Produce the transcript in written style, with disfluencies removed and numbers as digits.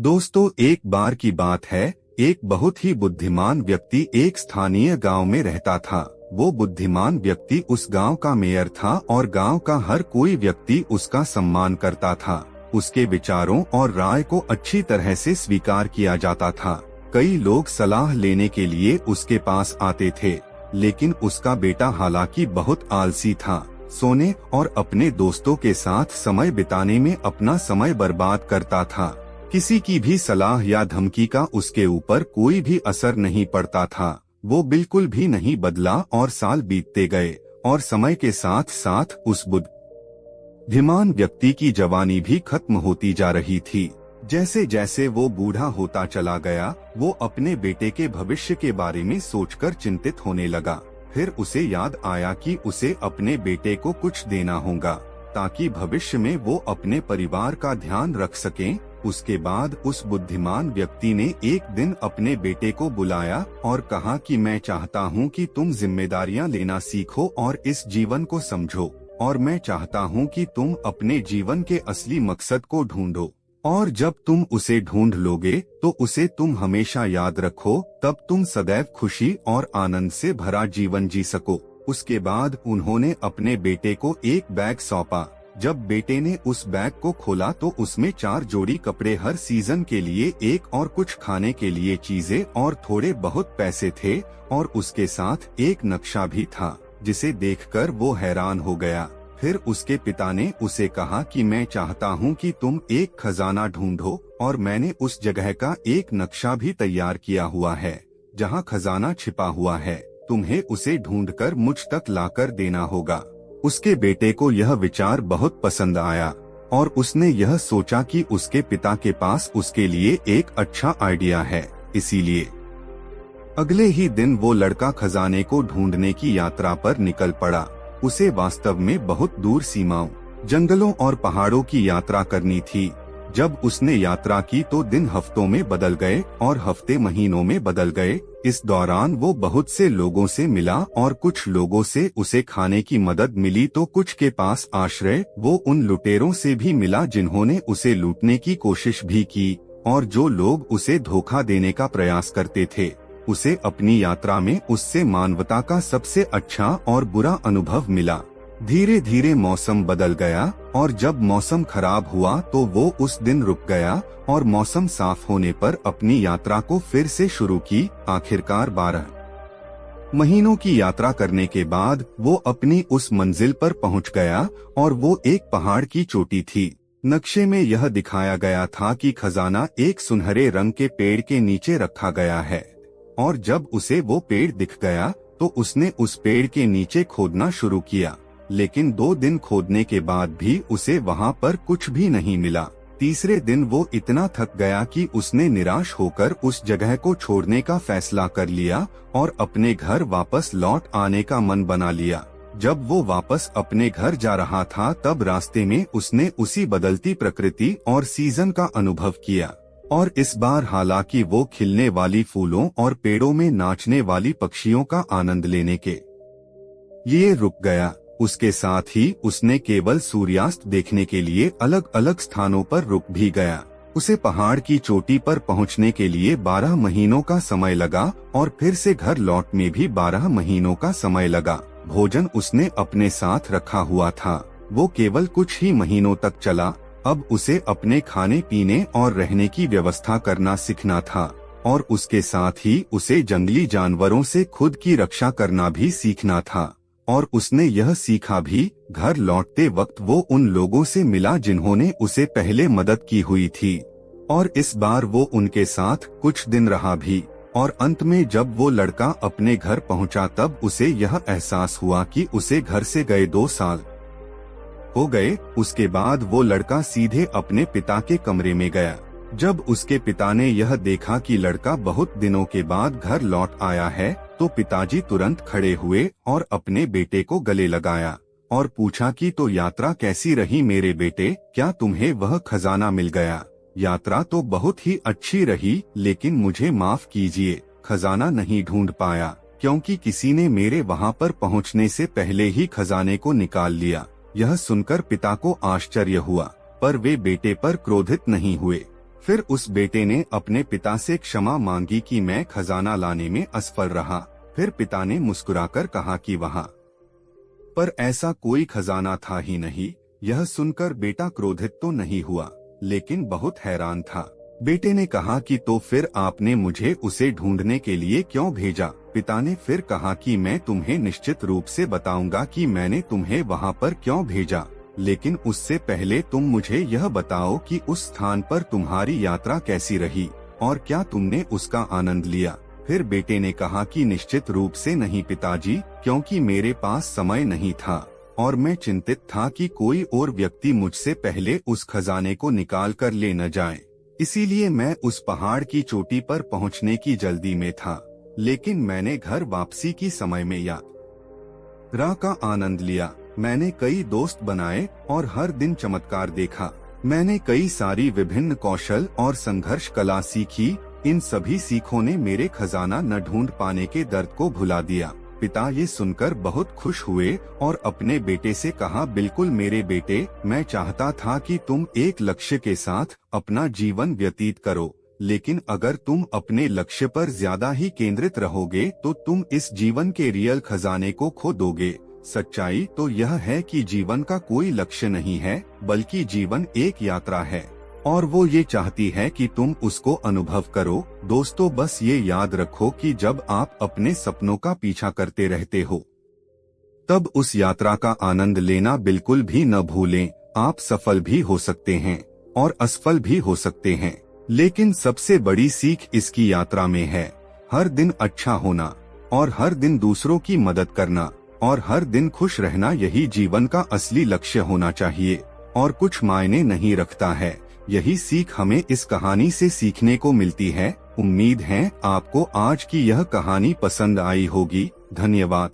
दोस्तों, एक बार की बात है। एक बहुत ही बुद्धिमान व्यक्ति एक स्थानीय गांव में रहता था। वो बुद्धिमान व्यक्ति उस गांव का मेयर था और गांव का हर कोई व्यक्ति उसका सम्मान करता था। उसके विचारों और राय को अच्छी तरह से स्वीकार किया जाता था। कई लोग सलाह लेने के लिए उसके पास आते थे, लेकिन उसका बेटा हालांकि बहुत आलसी था। सोने और अपने दोस्तों के साथ समय बिताने में अपना समय बर्बाद करता था। किसी की भी सलाह या धमकी का उसके ऊपर कोई भी असर नहीं पड़ता था। वो बिल्कुल भी नहीं बदला और साल बीतते गए और समय के साथ साथ उस बुद्धिमान व्यक्ति की जवानी भी खत्म होती जा रही थी। जैसे जैसे वो बूढ़ा होता चला गया, वो अपने बेटे के भविष्य के बारे में सोचकर चिंतित होने लगा। फिर उसे याद आया कि उसे अपने बेटे को कुछ देना होगा ताकि भविष्य में वो अपने परिवार का ध्यान रख सकें। उसके बाद उस बुद्धिमान व्यक्ति ने एक दिन अपने बेटे को बुलाया और कहा कि मैं चाहता हूँ कि तुम जिम्मेदारियाँ लेना सीखो और इस जीवन को समझो, और मैं चाहता हूँ कि तुम अपने जीवन के असली मकसद को ढूंढो, और जब तुम उसे ढूंढ लोगे तो उसे तुम हमेशा याद रखो, तब तुम सदैव खुशी और आनंद से भरा जीवन जी सको। उसके बाद उन्होंने अपने बेटे को एक बैग सौंपा। जब बेटे ने उस बैग को खोला तो उसमें 4 जोड़ी कपड़े हर सीजन के लिए, एक और कुछ खाने के लिए चीजें और थोड़े बहुत पैसे थे, और उसके साथ एक नक्शा भी था जिसे देखकर वो हैरान हो गया। फिर उसके पिता ने उसे कहा कि मैं चाहता हूँ कि तुम एक खजाना ढूंढो, और मैंने उस जगह का एक नक्शा भी तैयार किया हुआ है जहाँ खजाना छिपा हुआ है। तुम्हें उसे ढूंढकर मुझ तक लाकर देना होगा। उसके बेटे को यह विचार बहुत पसंद आया और उसने यह सोचा कि उसके पिता के पास उसके लिए एक अच्छा आइडिया है। इसीलिए अगले ही दिन वो लड़का खजाने को ढूंढने की यात्रा पर निकल पड़ा। उसे वास्तव में बहुत दूर सीमाओं, जंगलों और पहाड़ों की यात्रा करनी थी। जब उसने यात्रा की तो दिन हफ्तों में बदल गए और हफ्ते महीनों में बदल गए। इस दौरान वो बहुत से लोगों से मिला और कुछ लोगों से उसे खाने की मदद मिली तो कुछ के पास आश्रय। वो उन लुटेरों से भी मिला जिन्होंने उसे लूटने की कोशिश भी की, और जो लोग उसे धोखा देने का प्रयास करते थे। उसे अपनी यात्रा में उससे मानवता का सबसे अच्छा और बुरा अनुभव मिला। धीरे धीरे मौसम बदल गया और जब मौसम खराब हुआ तो वो उस दिन रुक गया और मौसम साफ होने पर अपनी यात्रा को फिर से शुरू की। आखिरकार 12 महीनों की यात्रा करने के बाद वो अपनी उस मंजिल पर पहुंच गया और वो एक पहाड़ की चोटी थी। नक्शे में यह दिखाया गया था कि खजाना एक सुनहरे रंग के पेड़ के नीचे रखा गया है, और जब उसे वो पेड़ दिख गया तो उसने उस पेड़ के नीचे खोदना शुरू किया। लेकिन 2 दिन खोदने के बाद भी उसे वहाँ पर कुछ भी नहीं मिला। तीसरे दिन वो इतना थक गया कि उसने निराश होकर उस जगह को छोड़ने का फैसला कर लिया और अपने घर वापस लौट आने का मन बना लिया। जब वो वापस अपने घर जा रहा था तब रास्ते में उसने उसी बदलती प्रकृति और सीजन का अनुभव किया, और इस बार हालांकि वो खिलने वाली फूलों और पेड़ों में नाचने वाली पक्षियों का आनंद लेने के लिए रुक गया। उसके साथ ही उसने केवल सूर्यास्त देखने के लिए अलग अलग स्थानों पर रुक भी गया। उसे पहाड़ की चोटी पर पहुंचने के लिए 12 महीनों का समय लगा और फिर से घर लौट में भी 12 महीनों का समय लगा। भोजन उसने अपने साथ रखा हुआ था, वो केवल कुछ ही महीनों तक चला। अब उसे अपने खाने पीने और रहने की व्यवस्था करना सीखना था, और उसके साथ ही उसे जंगली जानवरों से खुद की रक्षा करना भी सीखना था। और उसने यह सीखा भी। घर लौटते वक्त वो उन लोगों से मिला जिन्होंने उसे पहले मदद की हुई थी, और इस बार वो उनके साथ कुछ दिन रहा भी। और अंत में जब वो लड़का अपने घर पहुंचा तब उसे यह एहसास हुआ कि उसे घर से गए 2 साल हो गए। उसके बाद वो लड़का सीधे अपने पिता के कमरे में गया। जब उसके पिता ने यह देखा कि लड़का बहुत दिनों के बाद घर लौट आया है तो पिताजी तुरंत खड़े हुए और अपने बेटे को गले लगाया और पूछा कि तो यात्रा कैसी रही मेरे बेटे, क्या तुम्हें वह खजाना मिल गया? यात्रा तो बहुत ही अच्छी रही, लेकिन मुझे माफ कीजिए, खजाना नहीं ढूंढ पाया क्योंकि किसी ने मेरे वहां पर पहुंचने से पहले ही खजाने को निकाल लिया। यह सुनकर पिता को आश्चर्य हुआ, पर वे बेटे पर क्रोधित नहीं हुए। फिर उस बेटे ने अपने पिता से क्षमा मांगी कि मैं खजाना लाने में असफल रहा। फिर पिता ने मुस्कुराकर कहा कि वहाँ पर ऐसा कोई खजाना था ही नहीं। यह सुनकर बेटा क्रोधित तो नहीं हुआ, लेकिन बहुत हैरान था। बेटे ने कहा कि तो फिर आपने मुझे उसे ढूंढने के लिए क्यों भेजा? पिता ने फिर कहा कि मैं तुम्हें निश्चित रूप से बताऊंगा कि मैंने तुम्हें वहाँ पर क्यों भेजा, लेकिन उससे पहले तुम मुझे यह बताओ कि उस स्थान पर तुम्हारी यात्रा कैसी रही और क्या तुमने उसका आनंद लिया? फिर बेटे ने कहा कि निश्चित रूप से नहीं पिताजी, क्योंकि मेरे पास समय नहीं था और मैं चिंतित था कि कोई और व्यक्ति मुझसे पहले उस खजाने को निकाल कर ले न जाए। इसीलिए मैं उस पहाड़ की चोटी पर पहुंचने की जल्दी में था, लेकिन मैंने घर वापसी की समय में यात्रा का आनंद लिया। मैंने कई दोस्त बनाए और हर दिन चमत्कार देखा। मैंने कई सारी विभिन्न कौशल और संघर्ष कला सीखी। इन सभी सीखों ने मेरे खजाना न ढूंढ पाने के दर्द को भुला दिया। पिता ये सुनकर बहुत खुश हुए और अपने बेटे से कहा, बिल्कुल मेरे बेटे, मैं चाहता था कि तुम एक लक्ष्य के साथ अपना जीवन व्यतीत करो, लेकिन अगर तुम अपने लक्ष्य पर ज्यादा ही केंद्रित रहोगे तो तुम इस जीवन के रियल खजाने को खो दोगे। सच्चाई तो यह है कि जीवन का कोई लक्ष्य नहीं है, बल्कि जीवन एक यात्रा है और वो ये चाहती है कि तुम उसको अनुभव करो। दोस्तों, बस ये याद रखो कि जब आप अपने सपनों का पीछा करते रहते हो, तब उस यात्रा का आनंद लेना बिल्कुल भी न भूलें। आप सफल भी हो सकते हैं और असफल भी हो सकते हैं, लेकिन सबसे बड़ी सीख इसकी यात्रा में है। हर दिन अच्छा होना और हर दिन दूसरों की मदद करना और हर दिन खुश रहना, यही जीवन का असली लक्ष्य होना चाहिए और कुछ मायने नहीं रखता है। यही सीख हमें इस कहानी से सीखने को मिलती है। उम्मीद है आपको आज की यह कहानी पसंद आई होगी। धन्यवाद।